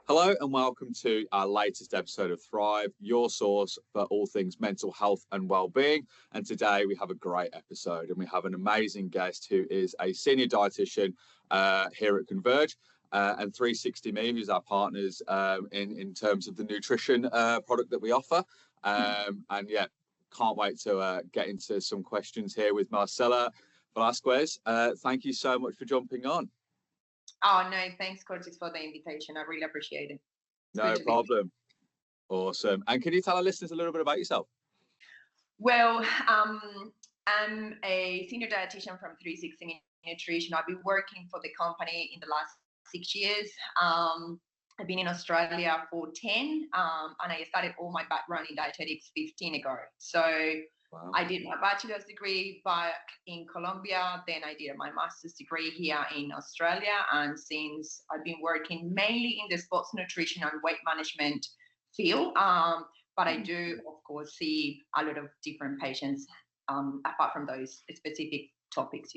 Hello and welcome to our latest episode of Thrive, your source for all things mental health and well-being. And today we have a great episode and we have an amazing guest who is a senior dietitian here at Converge and 360 Me, who's our partners in terms of the nutrition product that we offer. And yeah, can't wait to get into some questions here with Marcela Velasquez. Thank you so much for jumping on. Oh, no, thanks, Curtis, for the invitation. I really appreciate it. No problem. Awesome. And can you tell our listeners a little bit about yourself? Well, I'm a senior dietitian from 360 Nutrition. I've been working for the company in the last 6 years. I've been in Australia for 10, and I started all my background in dietetics 15 ago. So wow. I did my bachelor's degree back in Colombia, then I did my master's degree here in Australia, and since I've been working mainly in the sports nutrition and weight management field, but I do, of course, see a lot of different patients apart from those specific topics,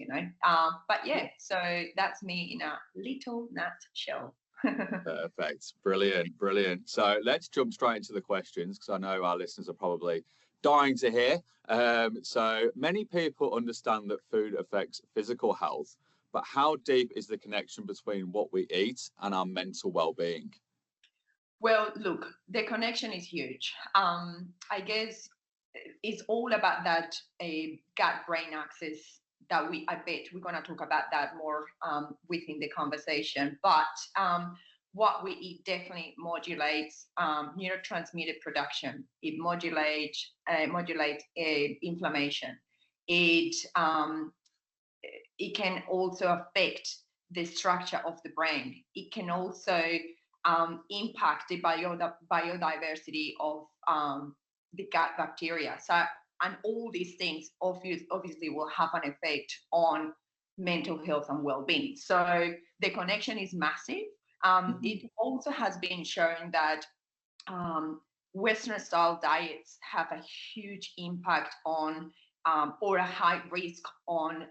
But yeah, so that's me in a little nutshell. Perfect. Brilliant. So let's jump straight into the questions because I know our listeners are probably dying to hear. So many people understand that food affects physical health, but how deep is the connection between what we eat and our mental well-being? Well, look, the connection is huge. I guess it's all about that gut-brain axis that I bet we're going to talk about that more within the conversation. But what we eat definitely modulates neurotransmitter production. It modulates inflammation. It can also affect the structure of the brain. It can also impact the biodiversity of the gut bacteria. So, and all these things obviously will have an effect on mental health and well-being. So the connection is massive. It also has been shown that Western style diets have a huge impact on or a high risk on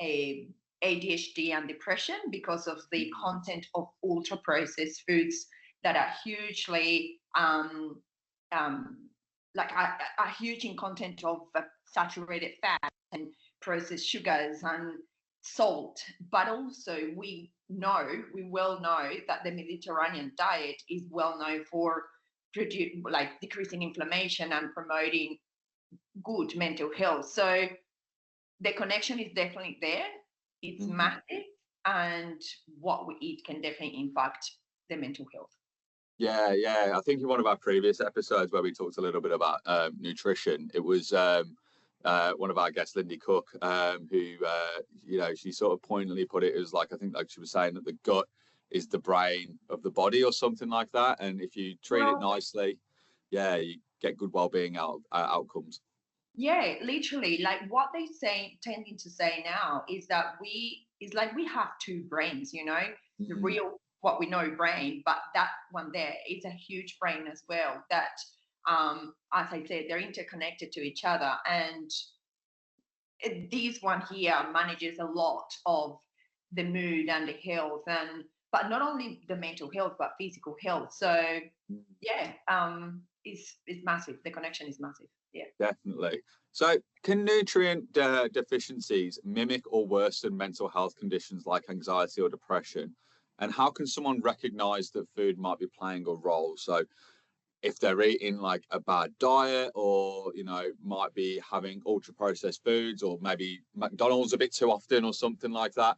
ADHD and depression because of the content of ultra processed foods that are hugely a huge in content of saturated fat and processed sugars and salt. But also we well know that the Mediterranean diet is well known for decreasing inflammation and promoting good mental health. So the connection is definitely there. It's massive, and what we eat can definitely impact the mental health. Yeah. I think in one of our previous episodes where we talked a little bit about nutrition, it was one of our guests, Lindy Cook, who, she sort of pointedly put it, I think she was saying that the gut is the brain of the body or something like that. And if you treat it nicely, you get good well-being outcomes. Yeah, literally, like what they tending to say now is that we have two brains, the real, what we know brain, but that one there is a huge brain as well that, as I said, they're interconnected to each other. And this one here manages a lot of the mood and the health, but not only the mental health, but physical health. So yeah, it's massive. The connection is massive. Yeah, definitely. So can nutrient deficiencies mimic or worsen mental health conditions like anxiety or depression? And how can someone recognize that food might be playing a role? So if they're eating like a bad diet or, might be having ultra processed foods or maybe McDonald's a bit too often or something like that,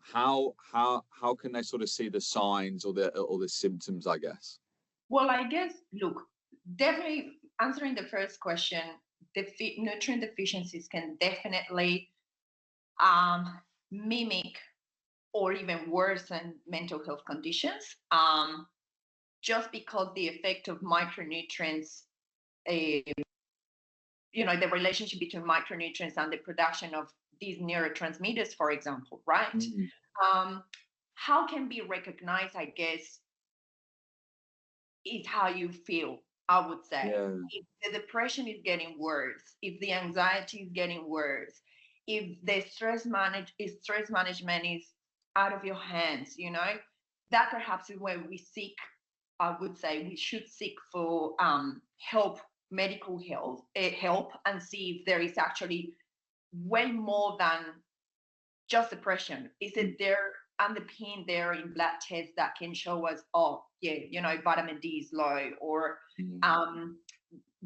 how can they sort of see the signs or the symptoms, I guess? Well, I guess, look, definitely answering the first question, nutrient deficiencies can definitely mimic or even worsen mental health conditions, just because the effect of micronutrients, the relationship between micronutrients and the production of these neurotransmitters, for example, right? How can be recognized, I guess, is how you feel, I would say. Yeah. If the depression is getting worse, if the anxiety is getting worse, if the stress management is out of your hands, that perhaps is where we seek, I would say we should seek for help, medical help, and see if there is actually way more than just depression. Is it there underpinned there in blood tests that can show us, oh yeah, vitamin D is low, or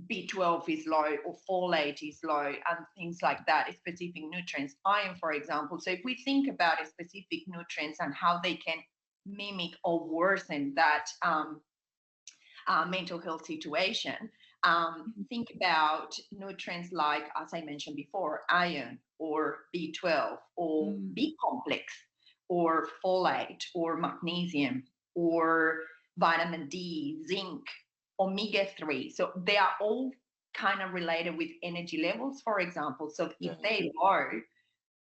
B12 is low, or folate is low, and things like that, specific nutrients, iron, for example. So if we think about specific nutrients and how they can mimic or worsen that mental health situation, think about nutrients like, as I mentioned before, iron or B12 or B complex or folate or magnesium or vitamin D, zinc, omega-3. So they are all kind of related with energy levels, for example. So if they're low,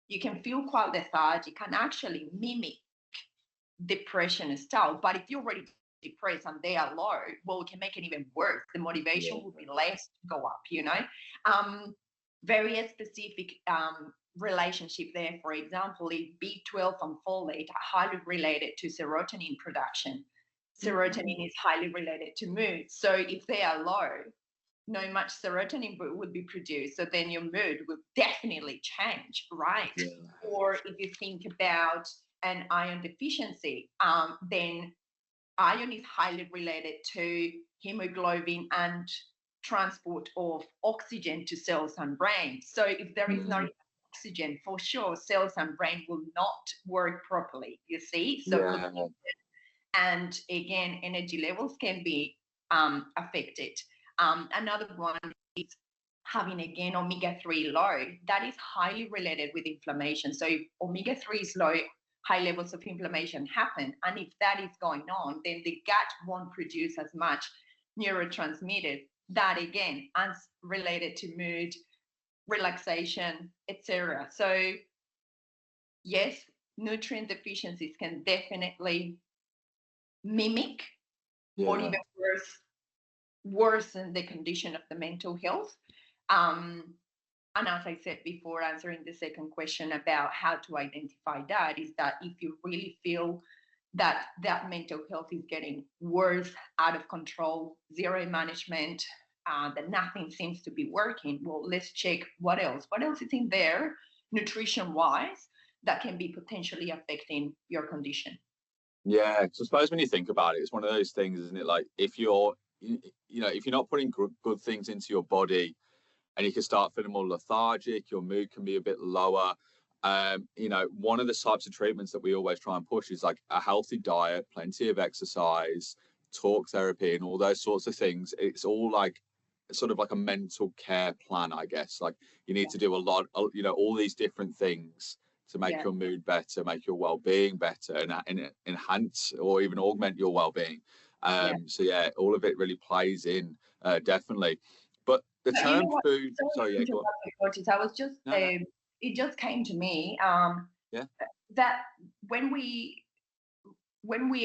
you can feel quite lethargic, can actually mimic depression style. But if you're already depressed and they are low, well, it can make it even worse. The motivation will be less to go up, very specific relationship there. For example, if B12 and folate are highly related to serotonin production. Serotonin is highly related to mood. So if they are low, no much serotonin would be produced. So then your mood will definitely change, right? Yeah. Or if you think about an iron deficiency, then iron is highly related to hemoglobin and transport of oxygen to cells and brain. So if there is no oxygen, for sure, cells and brain will not work properly, you see? So and again, energy levels can be affected. Another one is having, again, omega-3 low. That is highly related with inflammation. So if omega-3 is low, high levels of inflammation happen. And if that is going on, then the gut won't produce as much neurotransmitters. That, again, is related to mood, relaxation, etc. So yes, nutrient deficiencies can definitely mimic or even worsen the condition of the mental health. And as I said before, answering the second question about how to identify that, is that if you really feel that that mental health is getting worse, out of control, zero management, that nothing seems to be working, well, let's check what else is in there, nutrition-wise, that can be potentially affecting your condition. Yeah, because I suppose when you think about it, it's one of those things, isn't it? Like if you're not putting good things into your body, and you can start feeling more lethargic, your mood can be a bit lower. One of the types of treatments that we always try and push is like a healthy diet, plenty of exercise, talk therapy, and all those sorts of things. It's all like sort of like a mental care plan, I guess. Like you need to do a lot, all these different things to make your mood better, make your well-being better, and enhance or even augment your well-being. So yeah, all of it really plays in, definitely. But the term food. Sorry, I was just. It just came to me. That when we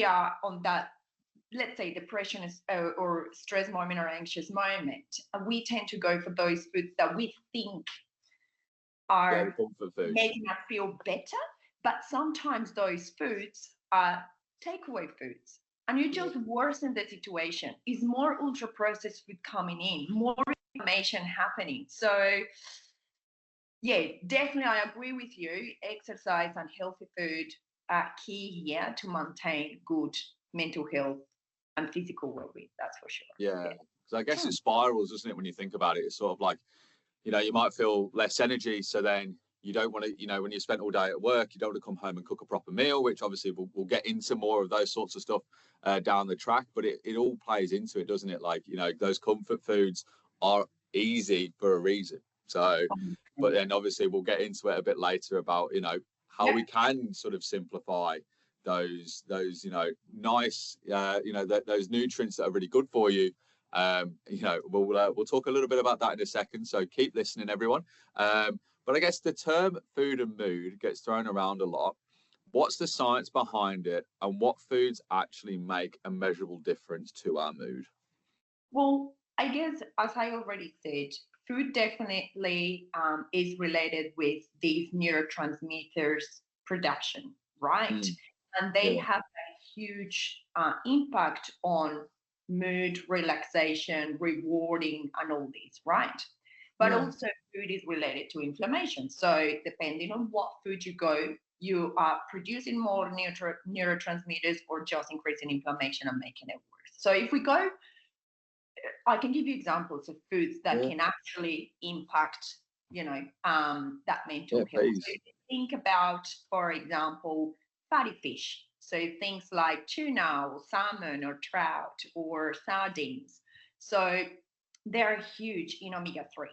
are on that, let's say, depression or stress moment or anxious moment, we tend to go for those foods that we think are making us feel better. But sometimes those foods are takeaway foods. And you just worsen the situation. It's more ultra-processed food coming in, more information happening. So, yeah, definitely I agree with you. Exercise and healthy food are key here to maintain good mental health and physical well-being, that's for sure. Yeah, because I guess it spirals, doesn't it, when you think about it? It's sort of like, you might feel less energy, so then you don't want to, when you spent all day at work, you don't want to come home and cook a proper meal, which obviously we'll get into more of those sorts of stuff down the track, but it all plays into it, doesn't it? Like, those comfort foods are easy for a reason. So, but then obviously we'll get into it a bit later about, how we can sort of simplify those nice, those nutrients that are really good for you. We'll talk a little bit about that in a second, so keep listening, everyone. But I guess the term food and mood gets thrown around a lot. What's the science behind it, and what foods actually make a measurable difference to our mood? Well, I guess, as I already said, food definitely is related with these neurotransmitters production, right? And they have a huge impact on mood, relaxation, rewarding, and all this, right? But also food is related to inflammation. So depending on what food you go, you are producing more neurotransmitters or just increasing inflammation and making it worse. So if we go, I can give you examples of foods that can actually impact, that mental health. Please. So think about, for example, fatty fish. So things like tuna or salmon or trout or sardines. So they're huge in omega-3,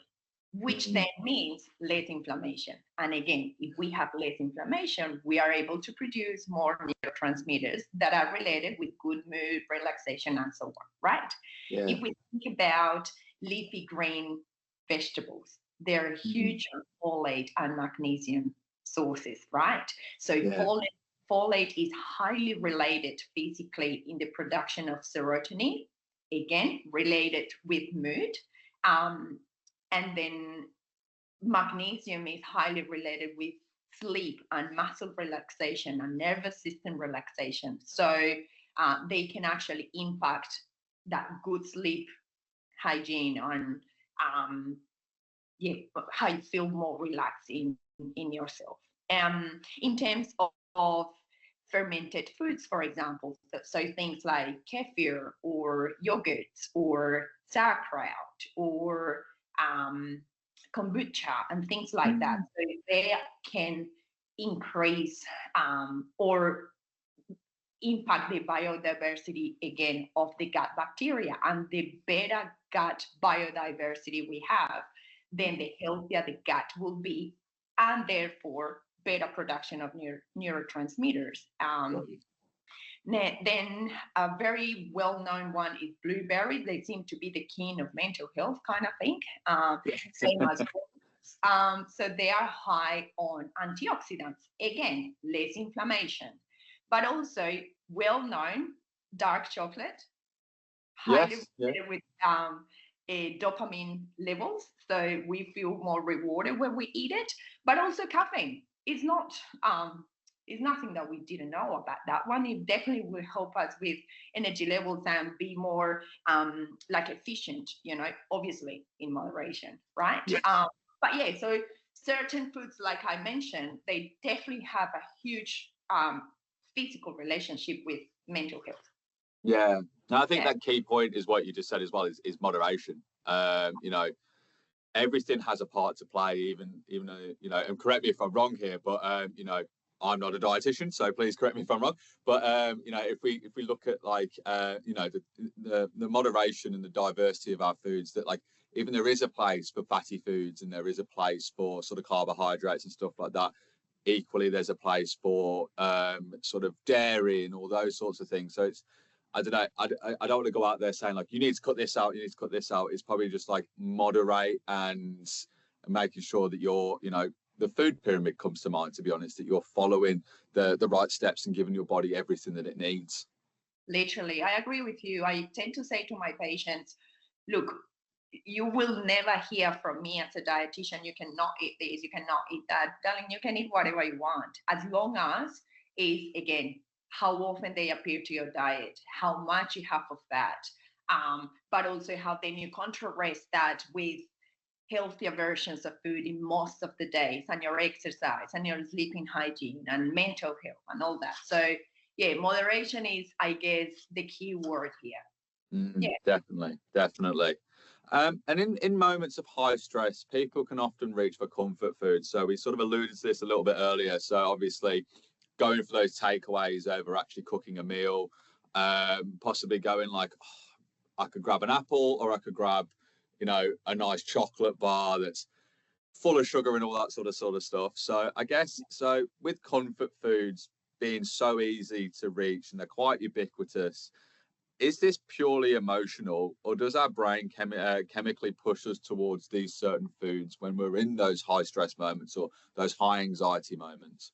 which then means less inflammation. And again, if we have less inflammation, we are able to produce more neurotransmitters that are related with good mood, relaxation, and so on, right? Yeah. If we think about leafy green vegetables, they're huge on folate and magnesium sources, right? So folate is highly related physically in the production of serotonin, again, related with mood. And then magnesium is highly related with sleep and muscle relaxation and nervous system relaxation. So they can actually impact that good sleep hygiene and how you feel more relaxed in yourself. In terms of fermented foods, for example, so things like kefir or yogurts or sauerkraut or kombucha and things like that. So they can increase or impact the biodiversity again of the gut bacteria, and the better gut biodiversity we have, then the healthier the gut will be, and therefore better production of neurotransmitters. Then a very well-known one is blueberry. They seem to be the king of mental health kind of thing. Same as so they are high on antioxidants. Again, less inflammation, but also well-known dark chocolate, highly related with dopamine levels. So we feel more rewarded when we eat it, but also caffeine is not is nothing that we didn't know about that one. It definitely will help us with energy levels and be more like efficient, obviously in moderation, right? Yes. But yeah, so certain foods, like I mentioned, they definitely have a huge physical relationship with mental health. Yeah. No, I think that key point is what you just said as well, is moderation. Everything has a part to play, even though, and correct me if I'm wrong here, but I'm not a dietitian, so please correct me if I'm wrong. But if we look at the moderation and the diversity of our foods, that like even there is a place for fatty foods and there is a place for sort of carbohydrates and stuff like that. Equally, there's a place for sort of dairy and all those sorts of things. So it's, I don't know, I don't want to go out there saying like you need to cut this out, you need to cut this out. It's probably just like moderate and making sure that you're, the food pyramid comes to mind, to be honest, that you're following the right steps and giving your body everything that it needs. Literally, I agree with you. I tend to say to my patients, look, you will never hear from me as a dietitian, you cannot eat this, you cannot eat that. Darling, you can eat whatever you want, as long as is, again, how often they appear to your diet, how much you have of that, but also how then you contrast that with healthier versions of food in most of the days, and your exercise and your sleeping hygiene and mental health and all that. So yeah, moderation is, I guess, the key word here. Definitely. And in moments of high stress, people can often reach for comfort food. So we sort of alluded to this a little bit earlier. So obviously going for those takeaways over actually cooking a meal, possibly going like, I could grab an apple, or I could grab, a nice chocolate bar that's full of sugar and all that sort of stuff. So I guess, so with comfort foods being so easy to reach and they're quite ubiquitous, is this purely emotional, or does our brain chemically push us towards these certain foods when we're in those high stress moments or those high anxiety moments?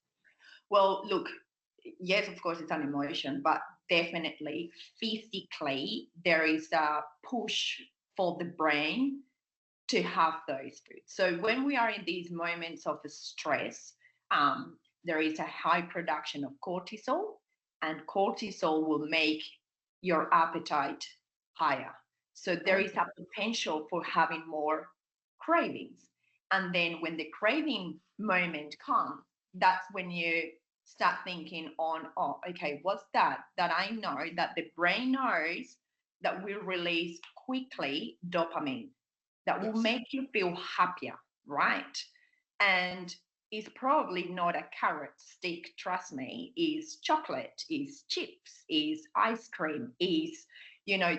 Well, look, yes, of course, it's an emotion, but definitely physically there is a push for the brain to have those foods. So when we are in these moments of stress, there is a high production of cortisol, and cortisol will make your appetite higher. So there is a potential for having more cravings. And then when the craving moment comes, that's when you start thinking on, oh, okay, what's that I know that the brain knows that will release quickly dopamine that will make you feel happier, right? And it's probably not a carrot stick, trust me, is chocolate, is chips, is ice cream, is,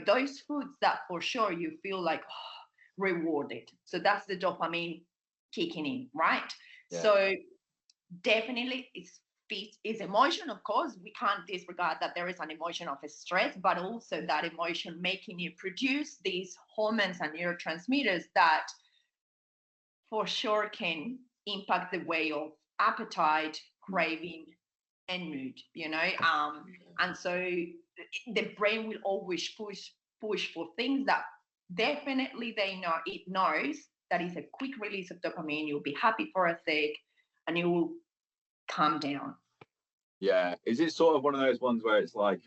those foods that for sure you feel like rewarded. So that's the dopamine kicking in, right? Yeah. So definitely it's emotion, of course. We can't disregard that there is an emotion of stress, but also that emotion making you produce these hormones and neurotransmitters that for sure can impact the way of appetite, craving, and mood, and so the brain will always push for things that definitely it knows that is a quick release of dopamine. You'll be happy for a sec and you will calm down. Yeah. Is it sort of one of those ones where it's like,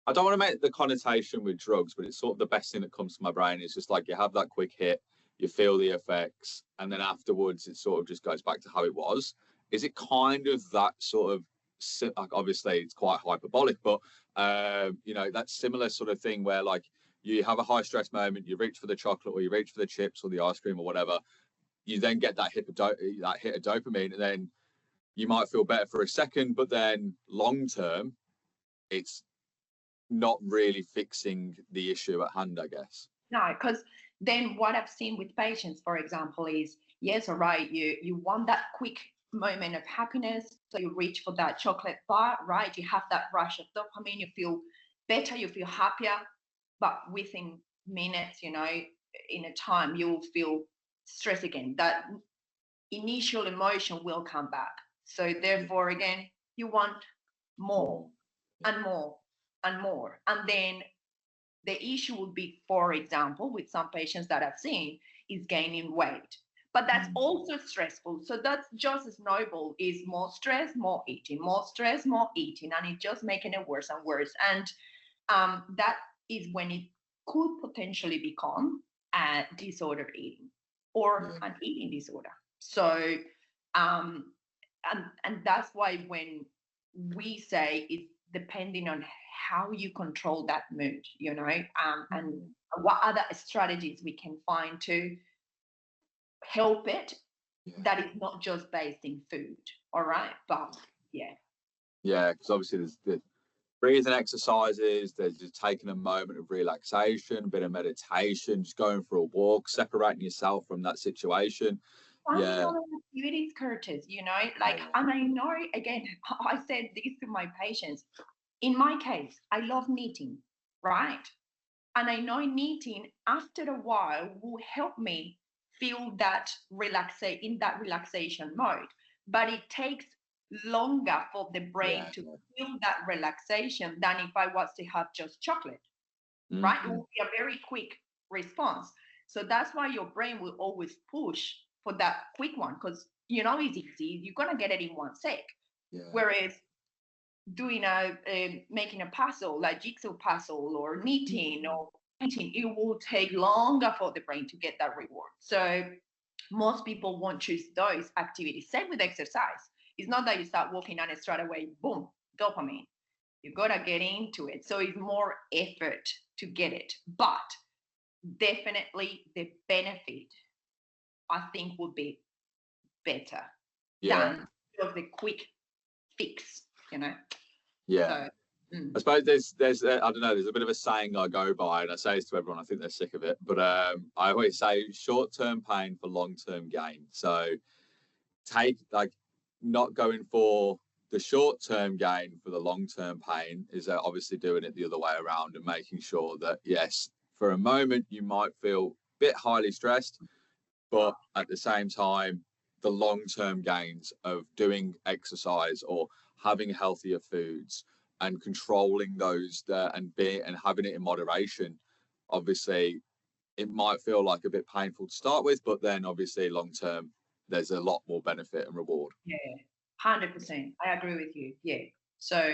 I don't want to make the connotation with drugs, but it's sort of the best thing that comes to my brain is just like you have that quick hit, you feel the effects, and then afterwards it sort of just goes back to how it was. Is it kind of that sort of, obviously it's quite hyperbolic, but that similar sort of thing where like you have a high stress moment, you reach for the chocolate or you reach for the chips or the ice cream or whatever, you then get that hit of dopamine, and then you might feel better for a second, but then long term, it's not really fixing the issue at hand, I guess. No, because then what I've seen with patients, for example, is yes, all right, you want that quick moment of happiness, so you reach for that chocolate bar, right? You have that rush of dopamine, you feel better, you feel happier, but within minutes, in a time, you'll feel stress again. That initial emotion will come back. So therefore, again, you want more and more and more. And then the issue would be, for example, with some patients that I've seen, is gaining weight. But that's also stressful. So that's just as noble, is more stress, more eating, more stress, more eating, and it's just making it worse and worse. And that is when it could potentially become a disordered eating or an eating disorder. So, and that's why when we say it's depending on how you control that mood, and what other strategies we can find to help it, that is not just based in food. All right. But because obviously there's the breathing exercises, there's just taking a moment of relaxation, a bit of meditation, just going for a walk, separating yourself from that situation. Activities, Curtis, and I know, again, I said this to my patients. In my case, I love knitting, right? And I know knitting after a while will help me feel that in that relaxation mode. But it takes longer for the brain to feel that relaxation than if I was to have just chocolate, right? It will be a very quick response. So that's why your brain will always push for that quick one, because it's easy. You're gonna get it in 1 sec. Whereas doing making a puzzle, like jigsaw puzzle or knitting or painting, it will take longer for the brain to get that reward. So most people won't choose those activities. Same with exercise. It's not that you start walking and straight away, boom, dopamine. You gotta get into it. So it's more effort to get it. But definitely the benefit, I think, would be better than just the quick fix, Yeah. So, I suppose there's I don't know, there's a bit of a saying I go by, and I say this to everyone, I think they're sick of it, but I always say short-term pain for long-term gain. So not going for the short-term gain for the long-term pain is obviously doing it the other way around and making sure that, yes, for a moment you might feel a bit highly stressed, but at the same time, the long-term gains of doing exercise or having healthier foods and controlling those and having it in moderation, obviously it might feel like a bit painful to start with, but then obviously long-term, there's a lot more benefit and reward. Yeah, 100%. I agree with you. Yeah. So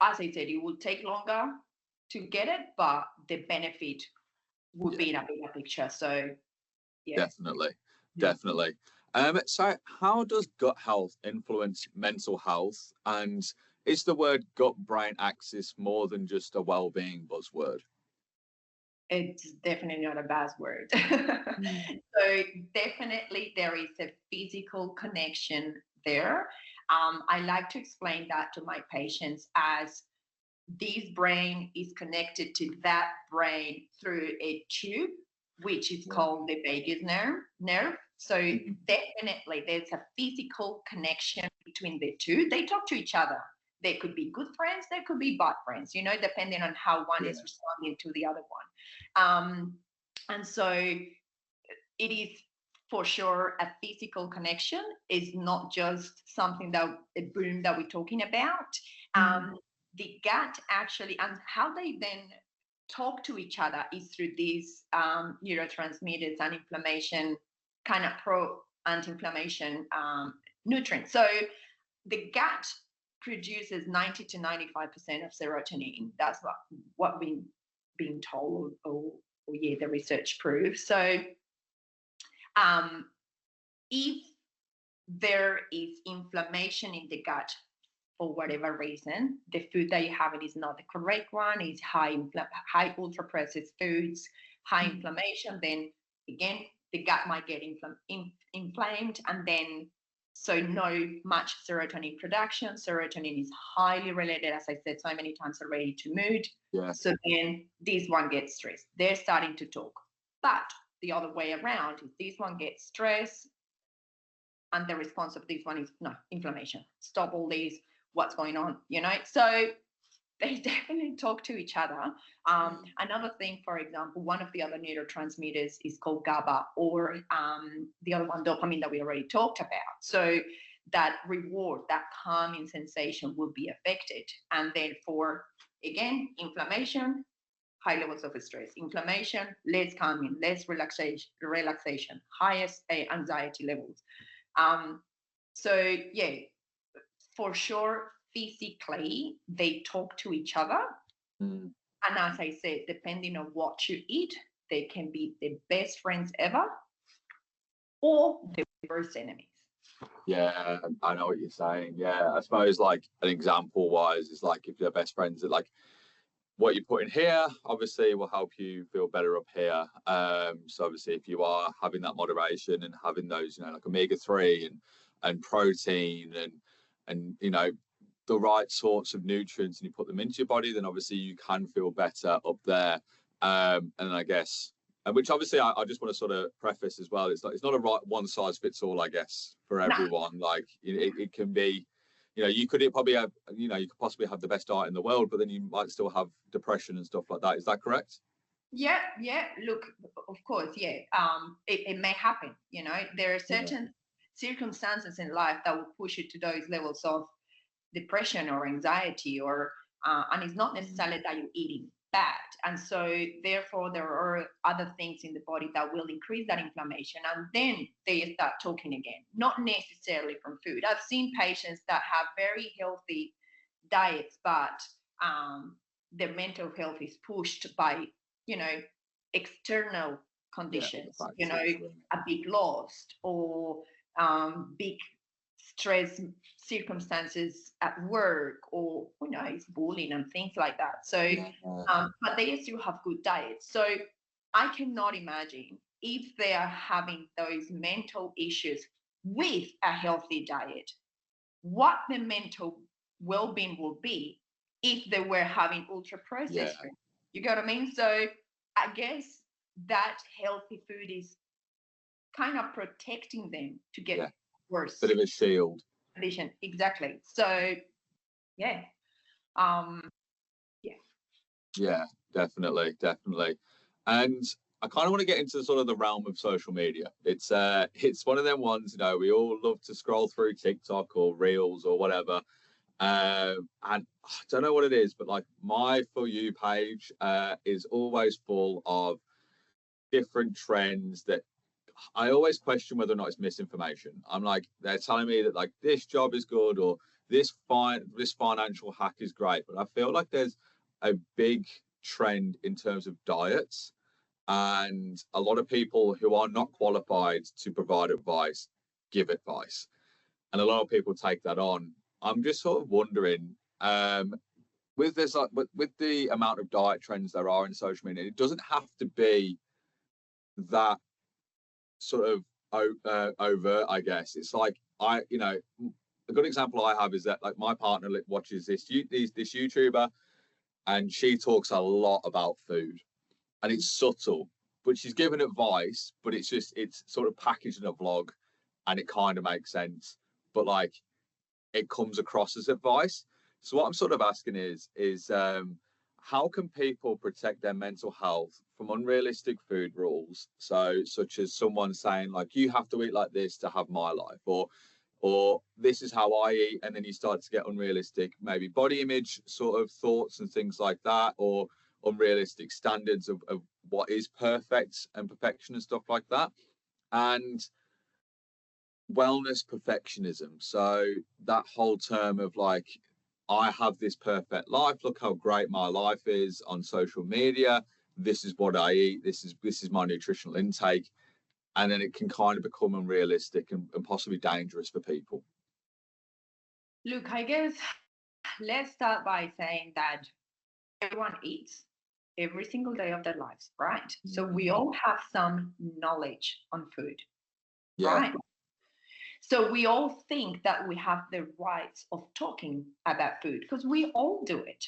as I said, it will take longer to get it, but the benefit would be in a bigger picture. So, yeah. Definitely, definitely. So how does gut health influence mental health? And is the word gut-brain axis more than just a well-being buzzword? It's definitely not a buzzword. Mm. So definitely there is a physical connection there. I like to explain that to my patients as this brain is connected to that brain through a tube, which is called the vagus nerve. So definitely there's a physical connection between the two. They talk to each other. They could be good friends, they could be bad friends, depending on how one is responding to the other one. And so it is for sure a physical connection. Is not just something that a boom that we're talking about. The gut actually, and how they then talk to each other is through these neurotransmitters and inflammation, kind of anti-inflammation nutrients. So the gut produces 90 to 95% of serotonin. That's what we've been told, or the research proves. So if there is inflammation in the gut for whatever reason, the food that you have it is not the correct one, it's high ultra processed foods, high inflammation, then again the gut might get inflamed, and then so no much serotonin production. Serotonin is highly related, as I said so many times already, to mood. So then this one gets stressed. They're starting to talk. But the other way around is this one gets stressed, and the response of this one is no, inflammation. Stop all this. What's going on? So they definitely talk to each other. Another thing, for example, one of the other neurotransmitters is called GABA, or the other one, dopamine, that we already talked about. So that reward, that calming sensation will be affected. And then for, again, inflammation, high levels of stress. Inflammation, less calming, less relaxation, highest anxiety levels. So yeah, for sure, physically they talk to each other. And as I said, depending on what you eat, they can be the best friends ever or the worst enemies. Yeah, I know what you're saying. Yeah, I suppose like an example wise is like if you're best friends, that like what you put in here obviously will help you feel better up here. So obviously if you are having that moderation and having those, like omega-3 and protein and the right sorts of nutrients, and you put them into your body, then obviously you can feel better up there. And I guess, which obviously I just want to sort of preface as well, it's not a right one size fits all, I guess, for everyone. Like it can be, you could probably have, you could possibly have the best diet in the world, but then you might still have depression and stuff like that. Is that correct? Yeah. Look, of course, yeah. It may happen. There are certain circumstances in life that will push you to those levels of depression or anxiety, or and it's not necessarily that you're eating bad. And so therefore there are other things in the body that will increase that inflammation, and then they start talking again, not necessarily from food. I've seen patients that have very healthy diets, but their mental health is pushed by external conditions, a big loss, or big stress circumstances at work, or it's bullying and things like that. So but they still have good diets. So I cannot imagine if they are having those mental issues with a healthy diet, what the mental well-being will be if they were having ultra processed food. You get what I mean? So I guess that healthy food is kind of protecting them to get worse. Bit of a shield. Condition. Exactly. So yeah. Yeah, definitely. And I kind of want to get into sort of the realm of social media. It's one of them ones, we all love to scroll through TikTok or Reels or whatever. And I don't know what it is, but like my For You page is always full of different trends that I always question whether or not it's misinformation. I'm like, they're telling me that like this job is good, or this financial hack is great, but I feel like there's a big trend in terms of diets, and a lot of people who are not qualified to provide advice give advice, and a lot of people take that on. I'm just sort of wondering, with this, like, with the amount of diet trends there are in social media, it doesn't have to be that sort of overt, I guess. It's like, a good example I have is that, like, my partner watches this YouTuber, and she talks a lot about food, and it's subtle, but she's giving advice, but it's sort of packaged in a vlog, and it kind of makes sense, but like it comes across as advice. So what I'm sort of asking is how can people protect their mental health from unrealistic food rules? So, such as someone saying, like, you have to eat like this to have my life, or this is how I eat, and then you start to get unrealistic, maybe body image sort of thoughts and things like that, or unrealistic standards of what is perfect and perfection and stuff like that. And wellness perfectionism. So that whole term of like, I have this perfect life. Look how great my life is on social media. This is what I eat. This is my nutritional intake. And then it can kind of become unrealistic and possibly dangerous for people. Look, I guess let's start by saying that everyone eats every single day of their lives, right? So we all have some knowledge on food, right? So we all think that we have the rights of talking about food because we all do it,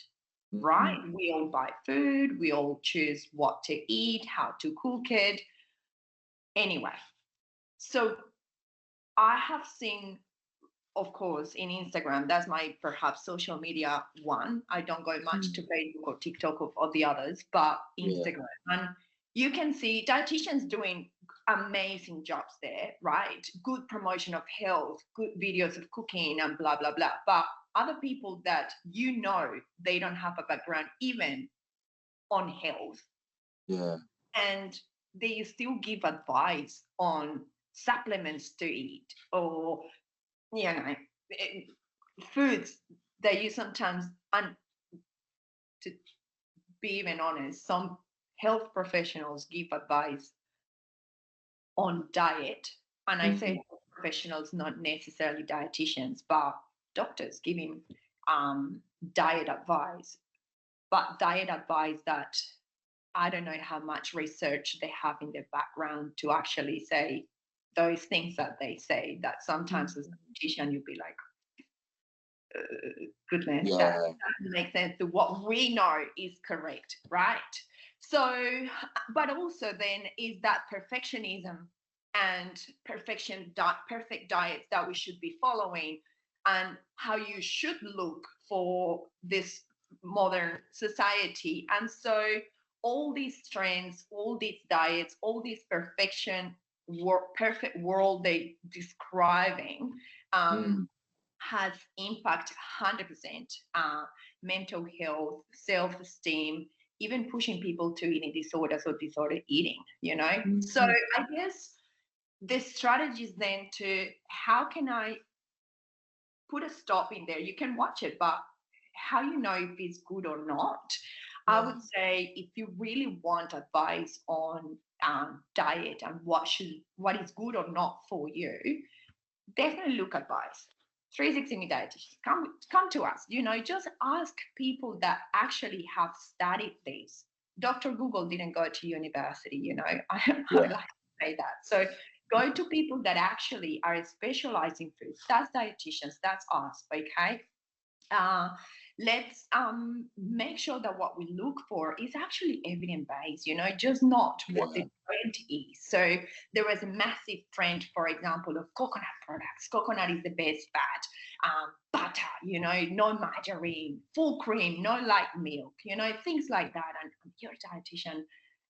right? We all buy food, we all choose what to eat, how to cook it. Anyway, so I have seen, of course, in Instagram, that's my perhaps social media one. I don't go much to Facebook or TikTok or the others, but Instagram. And you can see dietitians doing amazing jobs there, right? Good promotion of health, good videos of cooking and blah, blah, blah. But other people that they don't have a background even on health. Yeah. And they still give advice on supplements to eat or foods that you sometimes, and to be even honest, some health professionals give advice on diet. And I say health professionals, not necessarily dietitians, but doctors giving diet advice. But diet advice that I don't know how much research they have in their background to actually say those things that they say, that sometimes as a dietitian you'd be like, goodness, that doesn't make sense to what we know is correct, right? So, but also then is that perfectionism and perfect diets that we should be following, and how you should look for this modern society. And so all these trends, all these diets, all this perfect world they describing has impact 100% mental health, self-esteem, even pushing people to eating disorders or disordered eating, So I guess the strategies then to how can I put a stop in there? You can watch it, but how you know if it's good or not? I would say if you really want advice on diet and what is good or not for you, definitely look at advice. 360 dietitians, come to us. Just ask people that actually have studied this. Dr. Google didn't go to university. I like to say that. So go to people that actually are specialized in food. That's dietitians. That's us. Okay. Let's make sure that what we look for is actually evidence-based, just not what the trend is. So there was a massive trend, for example, of coconut products. Coconut is the best fat, butter, no margarine, full cream, no light milk, things like that. And your dietitian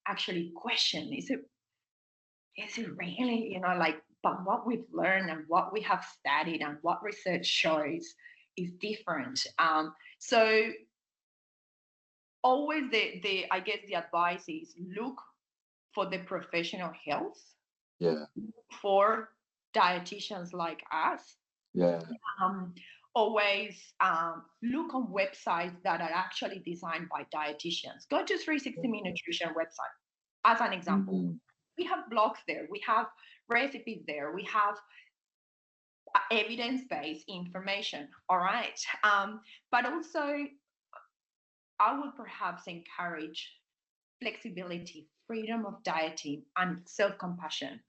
actually question, is it really, but what we've learned and what we have studied and what research shows is different. So always I guess the advice is look for the professional health. For dietitians like us. always look on websites that are actually designed by dietitians. Go to 360 Minute Nutrition website as an example. Mm-hmm. We have blogs there, we have recipes there, we have evidence-based information, all right? But also, I would perhaps encourage flexibility, freedom of dieting, and self-compassion.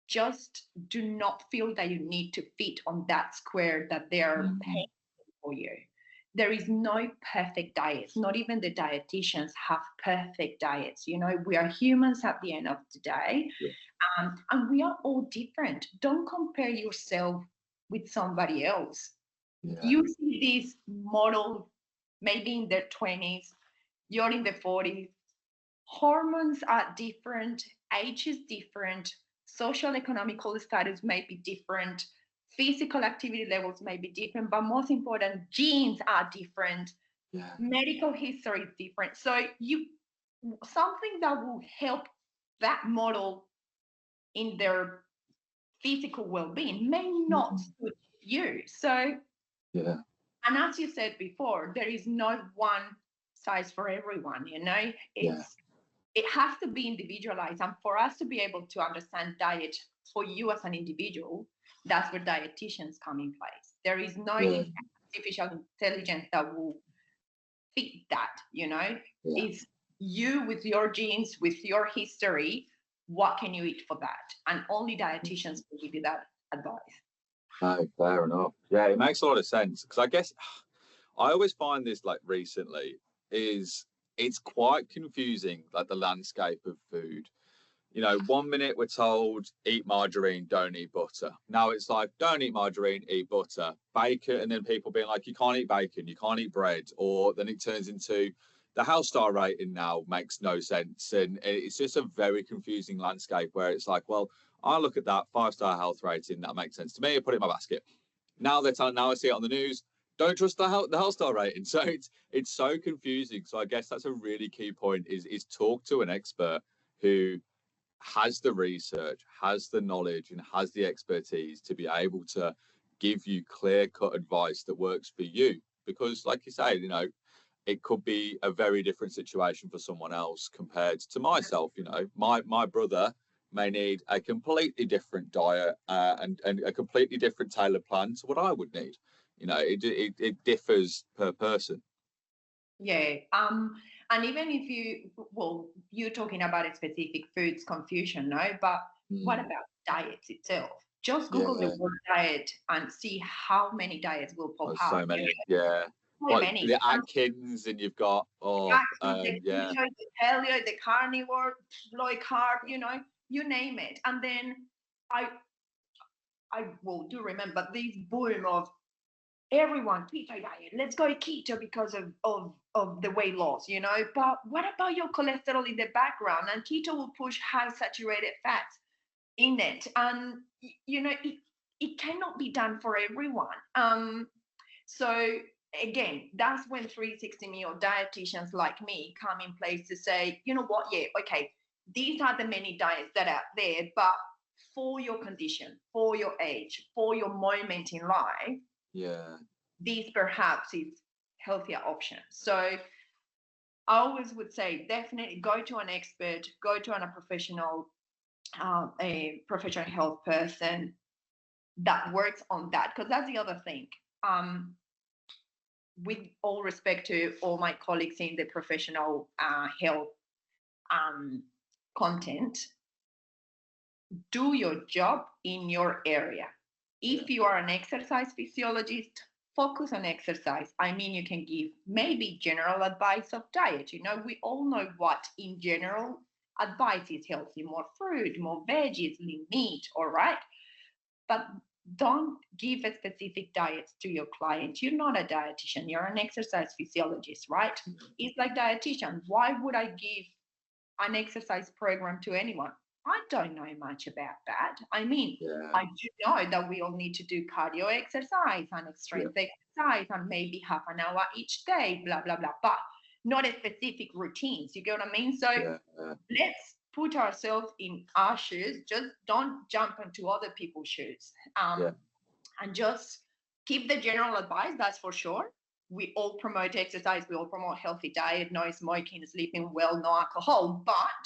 Just do not feel that you need to fit on that square that they're paying for you. There is no perfect diet. Not even the dietitians have perfect diets. You know, we are humans at the end of the day, and we are all different. Don't compare yourself with somebody else. You see this model maybe in their 20s, you're in the 40s. Hormones are different, age is different, social economical status may be different, physical activity levels may be different, but most important, genes are different, medical history is different. So something that will help that model in their physical well-being may not suit you. So, and as you said before, there is no one size for everyone, you know. It has to be individualized, and for us to be able to understand diet for you as an individual, that's where dietitians come in place. There is no artificial intelligence that will fit that, you know. It's you with your genes, with your history, what can you eat for that? And only dietitians will give you that advice. Oh, fair enough. Yeah, it makes a lot of sense, because I guess I always find this, like, recently, is it's quite confusing, like the landscape of food. You know, 1 minute we're told eat margarine, don't eat butter. Now it's like, don't eat margarine, eat butter. Bacon, and then people being like, you can't eat bacon, you can't eat bread. Or then it turns into the health star rating now makes no sense. And it's just a very confusing landscape where it's like, well, I look at that 5-star health rating, that makes sense to me, I put it in my basket. Now they're telling, now I see it on the news, don't trust the health star rating. So it's so confusing. So I guess that's a really key point, is talk to an expert who has the research, has the knowledge, and has the expertise to be able to give you clear-cut advice that works for you. Because, like you say, you know, it could be a very different situation for someone else compared to myself. You know, my brother may need a completely different diet and a completely different tailored plan to what I would need. You know, it differs per person. Yeah. And even if you're talking about specific foods confusion, no? But what about diets itself? Just Google the word diet and see how many diets will pop up. So many, So many. The Atkins, and you've got the keto, the paleo, the carnivore, low carb, you know, you name it. And then I do remember this boom of everyone keto diet. Let's go keto because of the weight loss, you know. But what about your cholesterol in the background? And keto will push high saturated fats in it, and you know it cannot be done for everyone. So again, that's when 360 meal dietitians like me come in place to say, you know what, okay, these are the many diets that are out there, but for your condition, for your age, for your moment in life, these perhaps is healthier options. So I always would say definitely go to an expert, go to a professional health person that works on that, because that's the other thing. With all respect to all my colleagues in the professional health content, do your job in your area. If you are an exercise physiologist, focus on exercise. I mean, you can give maybe general advice of diet. You know, we all know what in general advice is healthy: more fruit, more veggies, lean meat, all right? But don't give a specific diet to your client. You're not a dietitian, you're an exercise physiologist, right? It's like dietitian. Why would I give an exercise program to anyone? I don't know much about that. I mean, I do know that we all need to do cardio exercise and strength exercise and maybe half an hour each day, blah, blah, blah, but not a specific routines. You get what I mean? So let's put ourselves in our shoes. Just don't jump into other people's shoes. And just keep the general advice, that's for sure. We all promote exercise, we all promote healthy diet, no smoking, sleeping well, no alcohol, but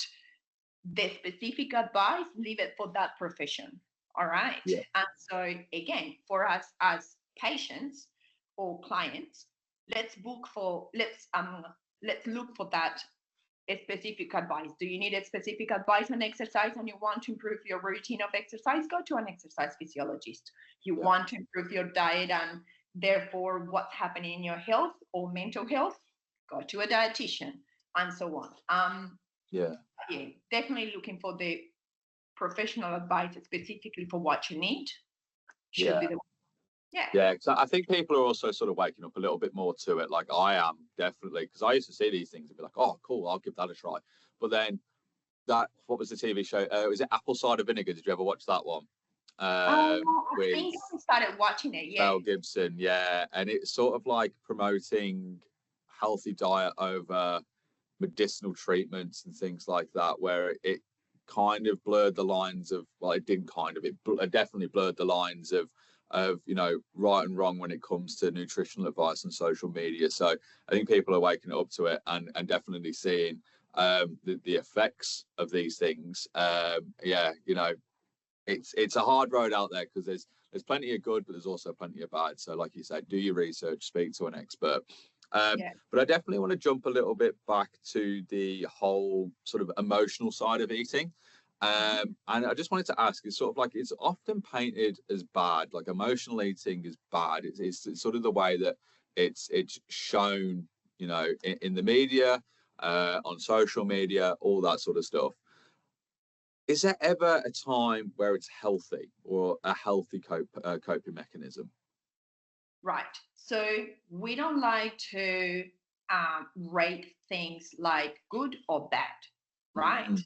the specific advice, leave it for that profession. All right. Yeah. And so again, for us as patients or clients, let's look for that specific advice. Do you need a specific advice on exercise and you want to improve your routine of exercise? Go to an exercise physiologist. You want to improve your diet and therefore what's happening in your health or mental health? Go to a dietitian and so on. Yeah, definitely looking for the professional advice specifically for what you need. Should be the because I think people are also sort of waking up a little bit more to it. Like I am, definitely, because I used to see these things and be like, oh, cool, I'll give that a try. But then what was the TV show? Was it Apple Cider Vinegar? Did you ever watch that one? I think I started watching it, Mel Gibson, and it's sort of like promoting healthy diet over medicinal treatments and things like that, where it kind of blurred the lines of, well, it didn't kind of, it definitely blurred the lines of right and wrong when it comes to nutritional advice on social media. So I think people are waking up to it and definitely seeing the effects of these things. It's a hard road out there because there's plenty of good, but there's also plenty of bad. So like you said, do your research, speak to an expert. But I definitely want to jump a little bit back to the whole sort of emotional side of eating. And I just wanted to ask, it's sort of like, it's often painted as bad, like emotional eating is bad. It's sort of the way that it's shown, in the media, on social media, all that sort of stuff. Is there ever a time where it's healthy or a healthy coping mechanism? Right. So we don't like to rate things like good or bad, right? Mm-hmm.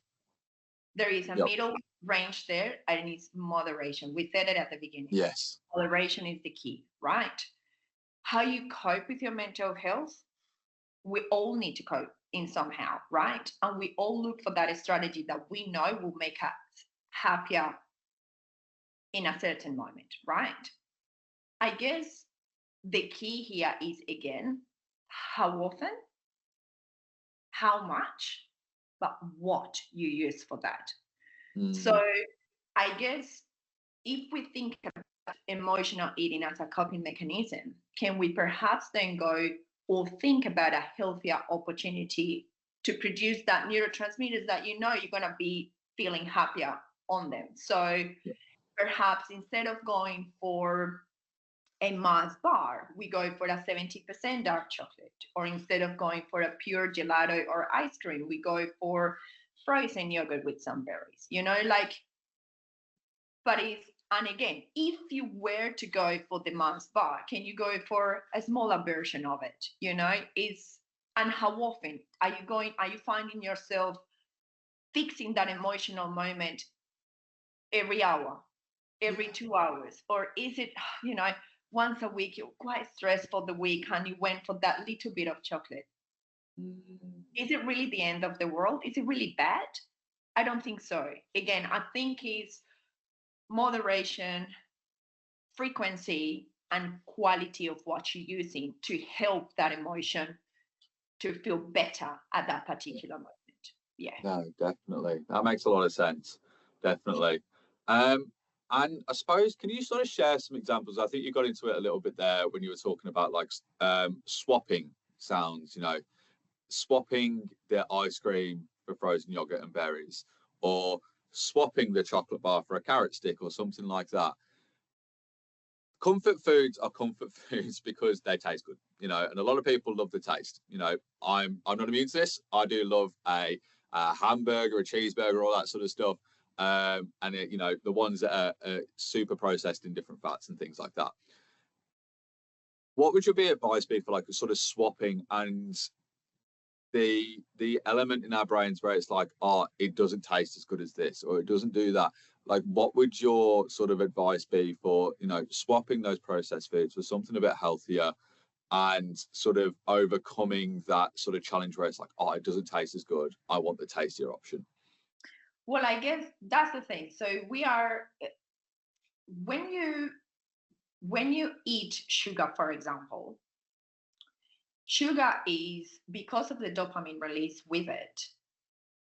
There is a middle range there, and it's moderation. We said it at the beginning. Yes. Moderation is the key, right? How you cope with your mental health, we all need to cope in somehow, right? And we all look for that strategy that we know will make us happier in a certain moment, right? I guess the key here is, again, how often, how much, but what you use for that. So I guess if we think about emotional eating as a coping mechanism, can we perhaps then go or think about a healthier opportunity to produce that neurotransmitters that you're going to be feeling happier on them? So perhaps instead of going for a Mars bar, we go for a 70% dark chocolate, or instead of going for a pure gelato or ice cream, we go for frozen yogurt with some berries, but and again, if you were to go for the Mars bar, can you go for a smaller version of it? And how often are you finding yourself fixing that emotional moment every hour, every 2 hours? Or is it, once a week, you're quite stressed for the week and you went for that little bit of chocolate? Is it really the end of the world? Is it really bad? I don't think so. Again, I think it's moderation, frequency, and quality of what you're using to help that emotion to feel better at that particular moment. No, definitely. That makes a lot of sense. Definitely. And I suppose, can you sort of share some examples? I think you got into it a little bit there when you were talking about like swapping sounds, swapping the ice cream for frozen yogurt and berries, or swapping the chocolate bar for a carrot stick or something like that. Comfort foods are comfort foods because they taste good, and a lot of people love the taste. I'm not immune to this. I do love a hamburger, a cheeseburger, all that sort of stuff. And the ones that are super processed in different fats and things like that. What would your advice be for like a sort of swapping and the element in our brains where it's like, oh, it doesn't taste as good as this, or it doesn't do that? Like, what would your sort of advice be for, swapping those processed foods for something a bit healthier and sort of overcoming that sort of challenge where it's like, oh, it doesn't taste as good, I want the tastier option? Well, I guess that's the thing. So when you when you eat sugar, for example, sugar is, because of the dopamine release with it,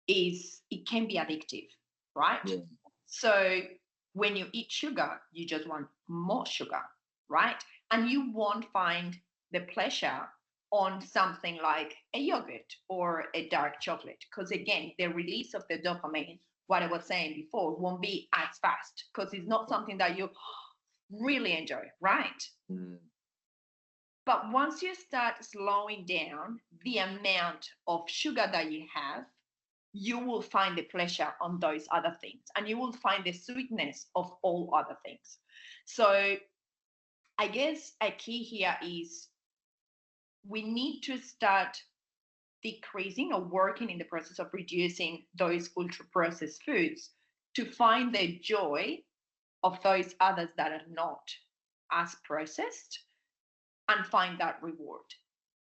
it can be addictive, right? Yeah. So when you eat sugar, you just want more sugar, right? And you won't find the pleasure on something like a yogurt or a dark chocolate. Because again, the release of the dopamine, what I was saying before, won't be as fast because it's not something that you really enjoy, right? Mm. But once you start slowing down the amount of sugar that you have, you will find the pleasure on those other things and you will find the sweetness of all other things. So I guess a key here is we need to start decreasing or working in the process of reducing those ultra processed foods to find the joy of those others that are not as processed and find that reward.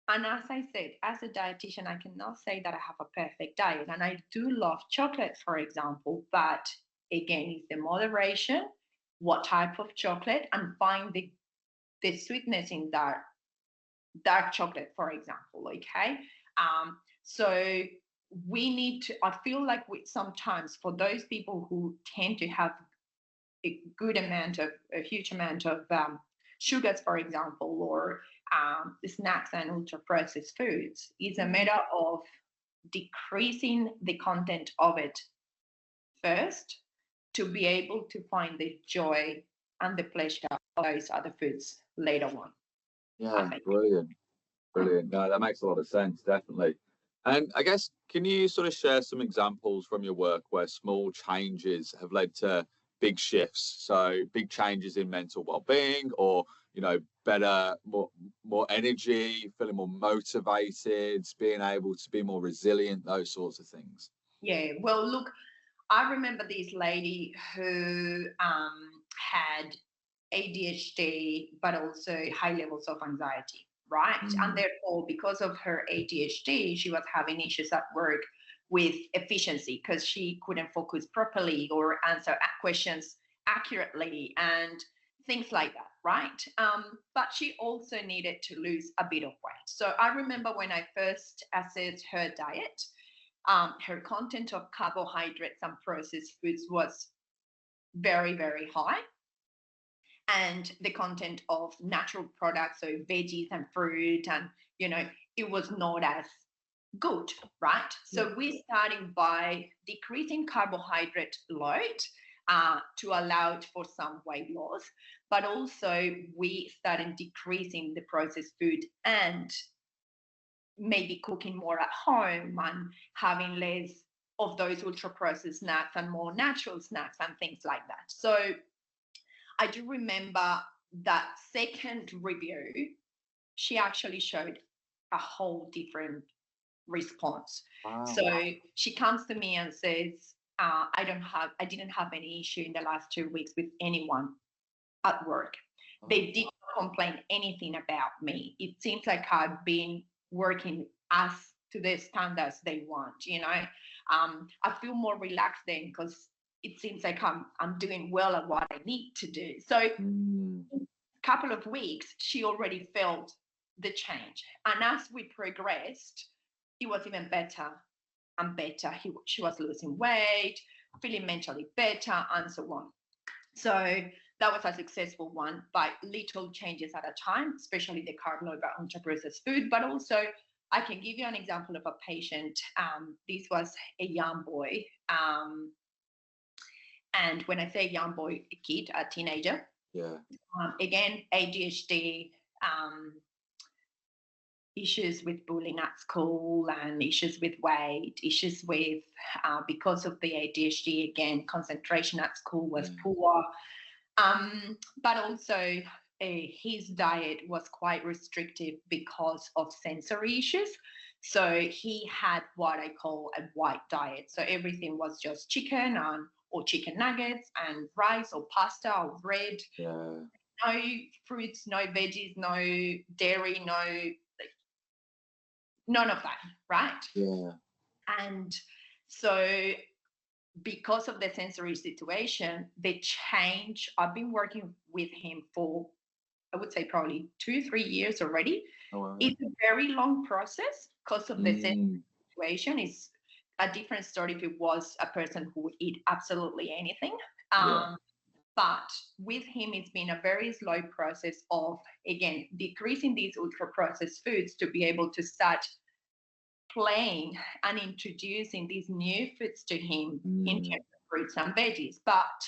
And as I said, as a dietitian, I cannot say that I have a perfect diet. And I do love chocolate, for example, but again, it's the moderation, what type of chocolate, and find the sweetness in that dark chocolate, for example. Okay. So we need to, I feel like we sometimes, for those people who tend to have a huge amount of sugars, for example, or snacks and ultra processed foods, is a matter of decreasing the content of it first to be able to find the joy and the pleasure of those other foods later on. Yeah, brilliant. Brilliant. No, that makes a lot of sense, definitely. And I guess, can you sort of share some examples from your work where small changes have led to big shifts? So big changes in mental well-being, or better, more energy, feeling more motivated, being able to be more resilient, those sorts of things. Yeah, well, look, I remember this lady who had ADHD, but also high levels of anxiety, right? And Mm. therefore, because of her ADHD, she was having issues at work with efficiency because she couldn't focus properly or answer questions accurately and things like that, right? But she also needed to lose a bit of weight. So I remember when I first assessed her diet, her content of carbohydrates and processed foods was very, very high, and the content of natural products, so veggies and fruit, and it was not as good, right? Yeah. So we're starting by decreasing carbohydrate load to allow it for some weight loss, but also we started decreasing the processed food and maybe cooking more at home and having less of those ultra processed snacks and more natural snacks and things like that. So I do remember that second review, she actually showed a whole different response. Wow. So she comes to me and says, I didn't have any issue in the last 2 weeks with anyone at work. They did not complain anything about me. It seems like I've been working as to the standards they want. I feel more relaxed then because it seems like I'm doing well at what I need to do. So Mm. in a couple of weeks, she already felt the change. And as we progressed, it was even better and better. She was losing weight, feeling mentally better, and so on. So that was a successful one by little changes at a time, especially the carb load by ultra processed food. But also, I can give you an example of a patient. This was a young boy. And when I say young boy, a kid, a teenager, Yeah. again, ADHD, issues with bullying at school and issues with weight, issues with, because of the ADHD, again, concentration at school was poor. But also his diet was quite restrictive because of sensory issues. So he had what I call a white diet. So everything was just chicken or chicken nuggets and rice or pasta or bread. Yeah. No fruits, no veggies, no dairy, none of that, right? Yeah. And so because of the sensory situation, the change, I've been working with him for I would say probably 2-3 years already. Oh, wow. It's a very long process because of the Mm, situation. It's a different story if it was a person who would eat absolutely anything. yeah. But with him, it's been a very slow process of, again, decreasing these ultra processed foods to be able to start playing and introducing these new foods to him in terms Mm, of fruits and veggies. But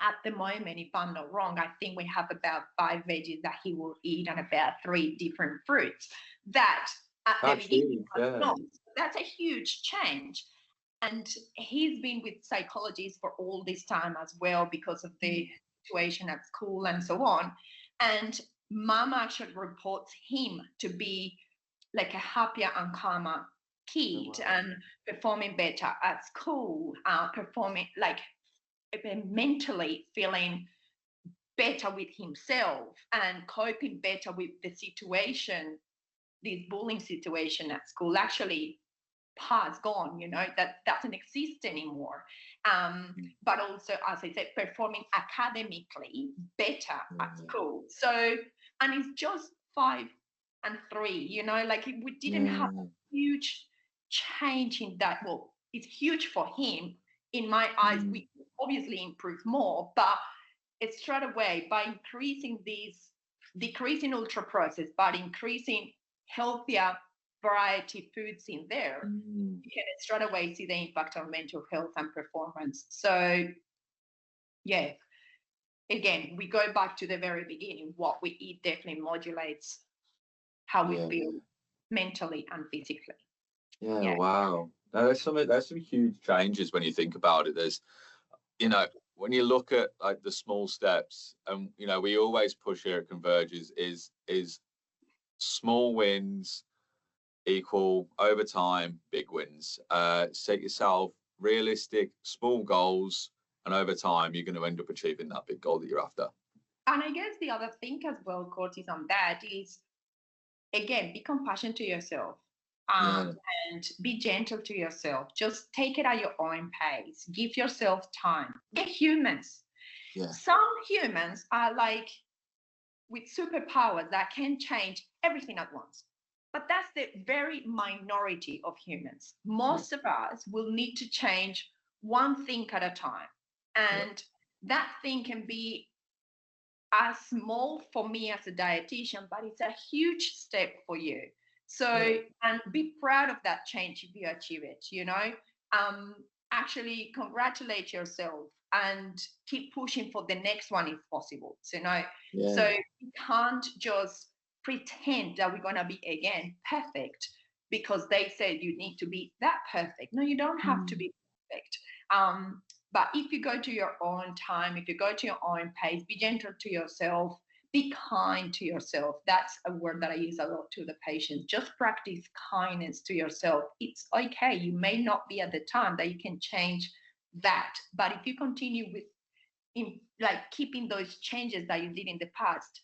at the moment, if I'm not wrong, I think we have about 5 veggies that he will eat and about 3 different fruits. That at the that's beginning huge. was Yeah. not. That's a huge change. And he's been with psychologists for all this time as well because of the situation at school and so on. And mom actually reports him to be like a happier and calmer Oh, kid wow. and performing better at school, performing like mentally feeling better with himself and coping better with the situation, this bullying situation at school actually has gone, that doesn't exist anymore. But also, as I said, performing academically better at Yeah. school. So, and it's just 5 and 3, like we didn't have Yeah. a huge change in that. Well, it's huge for him. In my eyes, Mm, we obviously improve more, but it's straight away by increasing these, decreasing ultra processed, but increasing healthier variety foods in there, mm. you can straight away see the impact on mental health and performance. So, yeah, again, we go back to the very beginning. What we eat definitely modulates how we Yeah. feel mentally and physically. Yeah. Yeah. Wow. No, there's some huge changes when you think about it. There's, you know, when you look at like the small steps, and we always push here at Converges is small wins equal over time big wins. Set yourself realistic small goals, and over time you're going to end up achieving that big goal that you're after. And I guess the other thing as well, Curtis, on that is, again, be compassionate to yourself, Yeah. and be gentle to yourself. Just take it at your own pace. Give yourself time. We're humans. Yeah. Some humans are like with superpowers that can change everything at once. But that's the very minority of humans. Yeah. Most of us will need to change one thing at a time. Yeah. And that thing can be as small for me as a dietitian, but it's a huge step for you. Yeah. So, and be proud of that change if you achieve it, um, actually congratulate yourself and keep pushing for the next one if possible. So Yeah. you can't just pretend that we're going to be again perfect because they said you need to be that perfect. No, you don't have to Mm. be perfect. But if you go to your own time, if you go to your own pace, be gentle to yourself, be kind to yourself. That's a word that I use a lot to the patients. Just practice kindness to yourself. It's okay. You may not be at the time that you can change that. But if you continue with like keeping those changes that you did in the past,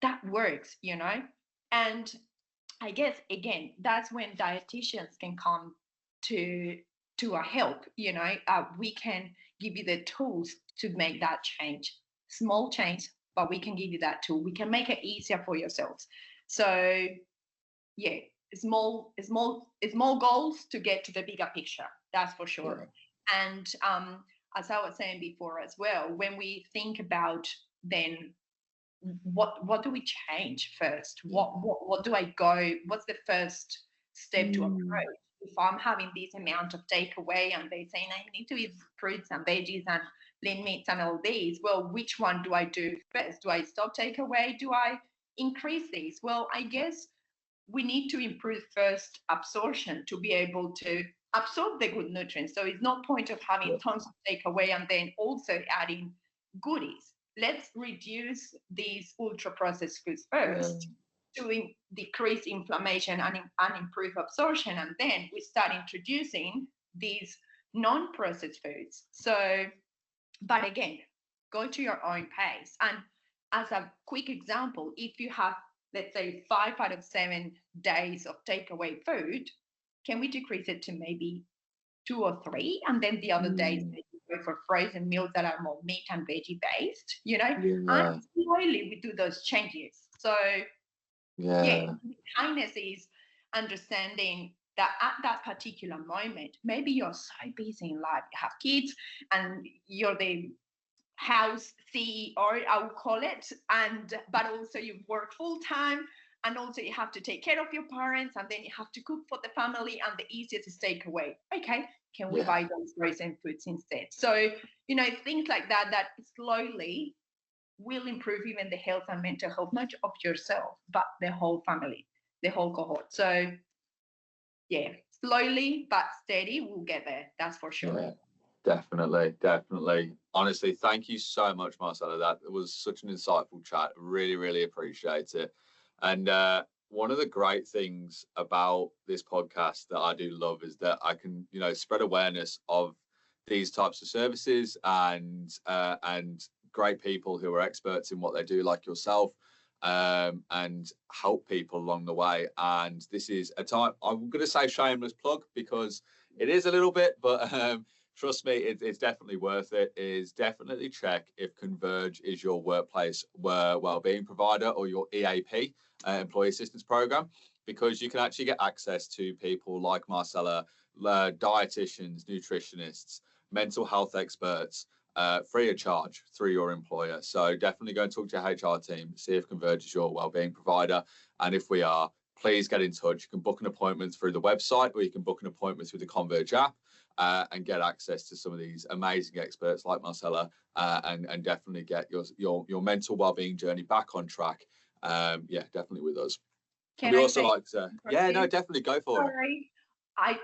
that works. And I guess again, that's when dietitians can come to to our help. We can give you the tools to make that change, small change, but we can give you that tool. We can make it easier for yourselves. So yeah, small goals to get to the bigger picture. That's for sure. Yeah. And as I was saying before as well, when we think about then what do we change first? Yeah. What do I go? What's the first step to Mm. approach? If I'm having this amount of takeaway and they're saying I need to eat fruits and veggies and lean meats and all these, well, which one do I do first? Do I stop takeaway? Do I increase these? Well, I guess we need to improve first absorption to be able to absorb the good nutrients. So it's no point of having Yeah. tons of takeaway and then also adding goodies. Let's reduce these ultra processed foods Yeah. first to decrease inflammation and improve absorption. And then we start introducing these non-processed foods. So, but again, go to your own pace. And as a quick example, if you have, let's say, 5 out of 7 days of takeaway food, can we decrease it to maybe 2 or 3? And then the other days, Mm. maybe go for frozen meals that are more meat and veggie based, and Yeah. slowly we do those changes. So yeah, kindness is understanding that at that particular moment, maybe you're so busy in life, you have kids and you're the house CEO, I would call it, and but also you work full time, and also you have to take care of your parents, and then you have to cook for the family, and the easiest is takeaway. Okay, can we buy those frozen foods instead? So things like that that slowly will improve even the health and mental health, not of yourself, but the whole family, the whole cohort. So yeah, slowly but steady, we'll get there. That's for sure. Yeah. Definitely. Honestly, thank you so much, Marcela. That was such an insightful chat. Really, really appreciate it. And one of the great things about this podcast that I do love is that I can, spread awareness of these types of services and great people who are experts in what they do, like yourself, and help people along the way. And this is a time, I'm going to say shameless plug because it is a little bit, but trust me, it's definitely worth it. Is definitely check if Converge is your workplace wellbeing provider or your EAP, employee assistance program, because you can actually get access to people like Marcela, dietitians, nutritionists, mental health experts, free of charge through your employer. So definitely go and talk to your HR team, see if Converge is your wellbeing provider, and if we are, please get in touch. You can book an appointment through the website, or you can book an appointment through the Converge app. And get access to some of these amazing experts like Marcela, and definitely get your mental well-being journey back on track. Definitely with us. Can we I also say like to, no, definitely go for it. Sorry, I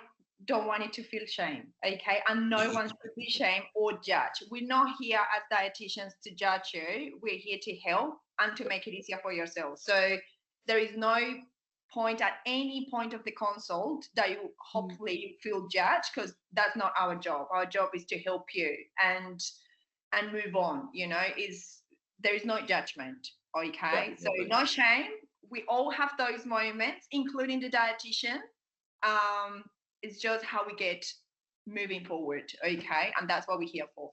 don't want it to feel shame, okay? And no one should be shame or judge. We're not here as dietitians to judge you. We're here to help and to make it easier for yourself. So there is no point at any point of the consult that you hopefully feel judged, because that's not our job. Our job is to help you and move on. There is no judgment, okay? Definitely. So no shame. We all have those moments, including the dietitian. It's just how we get moving forward, okay? And that's what we're here for.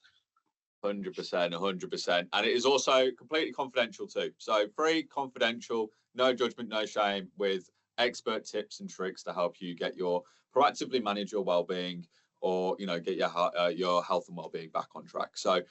100%. And it is also completely confidential too. So free, confidential, no judgment, no shame, with expert tips and tricks to help you proactively manage your well-being, or get your health and well-being back on track. So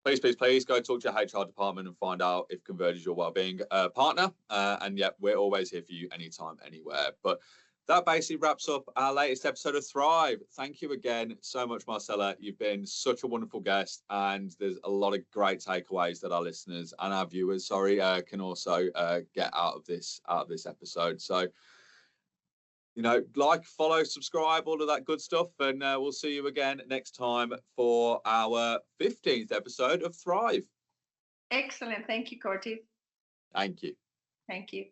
please go talk to your HR department and find out if Converge is your wellbeing partner. And we're always here for you anytime, anywhere. But that basically wraps up our latest episode of Thrive. Thank you again so much, Marcela. You've been such a wonderful guest, and there's a lot of great takeaways that our listeners and our viewers, can also get out of this episode. So, like, follow, subscribe, all of that good stuff. And we'll see you again next time for our 15th episode of Thrive. Excellent. Thank you, Curtis. Thank you. Thank you.